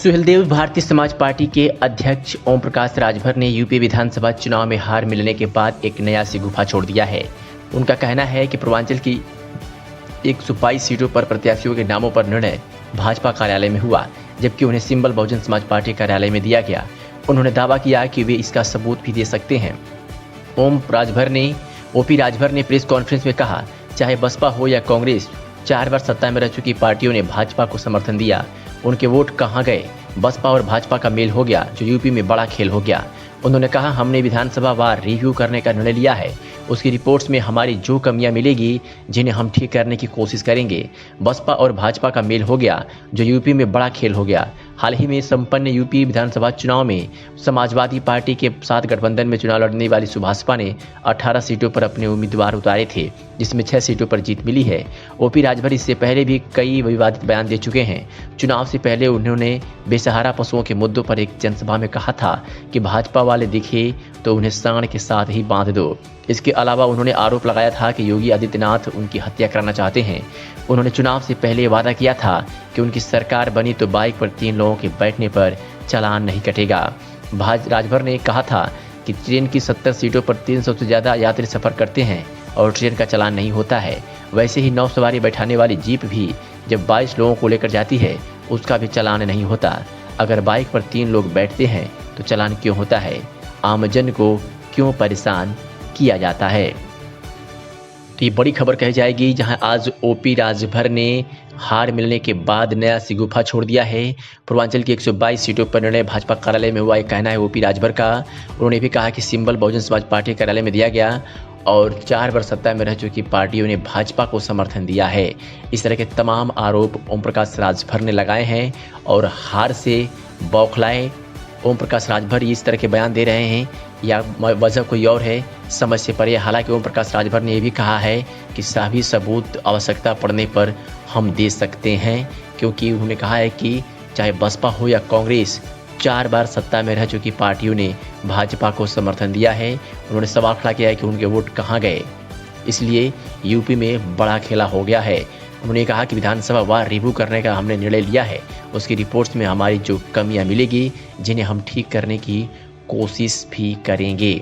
Suheldev Bharatiya Samaj party के अध्यक्ष ओम प्रकाश राजभर ने यूपी विधानसभा चुनाव में हार मिलने के बाद एक नया गुफा छोड़ दिया है। उनका कहना है कि पूर्वांचल की 122 सीटों पर प्रत्याशियों के नामों पर निर्णय भाजपा कार्यालय में हुआ, जबकि उन्हें सिंबल बहुजन समाज पार्टी कार्यालय में दिया गया। उन्होंने दावा किया कि वे इसका सबूत भी दे सकते हैं। ओपी राजभर ने प्रेस कॉन्फ्रेंस में कहा, चाहे बसपा हो या कांग्रेस, 4 बार सत्ता में रह चुकी पार्टियों ने भाजपा को समर्थन दिया। उनके वोट कहां गए? बसपा और भाजपा का मेल हो गया, जो यूपी में बड़ा खेल हो गया। उन्होंने कहा, हमने विधानसभा वार रिव्यू करने का निर्णय लिया है। उसकी रिपोर्ट्स में हमारी जो कमियां मिलेगी, जिन्हें हम ठीक करने की कोशिश करेंगे। बसपा और भाजपा का मेल हो गया, जो यूपी में बड़ा खेल हो गया। हाल ही में संपन्न यूपी विधानसभा चुनाव में समाजवादी पार्टी के साथ गठबंधन में चुनाव लड़ने वाली सुभाषपा ने 18 सीटों पर अपने उम्मीदवार उतारे थे, जिसमें 6 सीटों पर जीत मिली है। ओपी राजभर इससे पहले भी कई विवादित बयान दे चुके हैं। चुनाव से पहले उन्होंने बेसहारा पशुओं के मुद्दों पर एक जनसभा में कहा था कि भाजपा वाले दिखे तो उन्हें सांड के साथ ही बांध दो। इसके अलावा उन्होंने आरोप लगाया था कि योगी आदित्यनाथ उनकी हत्या करना चाहते हैं। उन्होंने चुनाव से पहले वादा किया था कि उनकी सरकार बनी तो बाइक पर 3 लोगों के बैठने पर चालान नहीं कटेगा। राजभर ने कहा था कि ट्रेन की 70 सीटों पर 300 से ज़्यादा यात्री सफ़र करते हैं और ट्रेन का चालान नहीं होता है। वैसे ही 9 सवारी बैठाने वाली जीप भी जब 22 लोगों को लेकर जाती है, उसका भी चालान नहीं होता। अगर बाइक पर 3 लोग बैठते हैं तो चालान क्यों होता है? आमजन को क्यों परेशान किया जाता है? तो ये बड़ी खबर कही जाएगी, जहां आज ओपी राजभर ने हार मिलने के बाद नया गुफा छोड़ दिया है। पूर्वांचल की 122 सीटों पर निर्णय भाजपा कार्यालय में हुआ, एक कहना है ओपी राजभर का। उन्होंने भी कहा कि सिंबल बहुजन समाज पार्टी कार्यालय में दिया गया और 4 बार सत्ता में रह चुकी पार्टियों ने भाजपा को समर्थन दिया है। इस तरह के तमाम आरोप ओम प्रकाश राजभर ने लगाए हैं और हार से बौखलाए ओम प्रकाश राजभर इस तरह के बयान दे रहे हैं, या वजह कोई और है, समझ से परे। हालांकि ओम प्रकाश राजभर ने यह भी कहा है कि सभी सबूत आवश्यकता पड़ने पर हम दे सकते हैं, क्योंकि उन्होंने कहा है कि चाहे बसपा हो या कांग्रेस, 4 बार सत्ता में रह चुकी पार्टियों ने भाजपा को समर्थन दिया है। उन्होंने सवाल खड़ा किया है कि उनके वोट कहाँ गए, इसलिए यूपी में बड़ा खेला हो गया है। उन्होंने कहा कि विधानसभा वार रिव्यू करने का हमने निर्णय लिया है। उसकी रिपोर्ट्स में हमारी जो कमियां मिलेगी, जिन्हें हम ठीक करने की कोशिश भी करेंगे।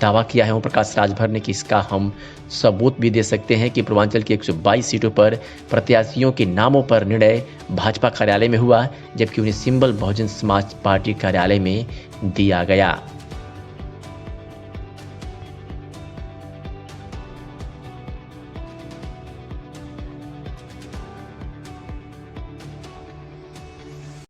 दावा किया है ओम प्रकाश राजभर ने कि इसका हम सबूत भी दे सकते हैं कि पूर्वांचल की 122 सीटों पर प्रत्याशियों के नामों पर निर्णय भाजपा कार्यालय में हुआ, जबकि उन्हें सिंबल बहुजन समाज पार्टी कार्यालय में दिया गया।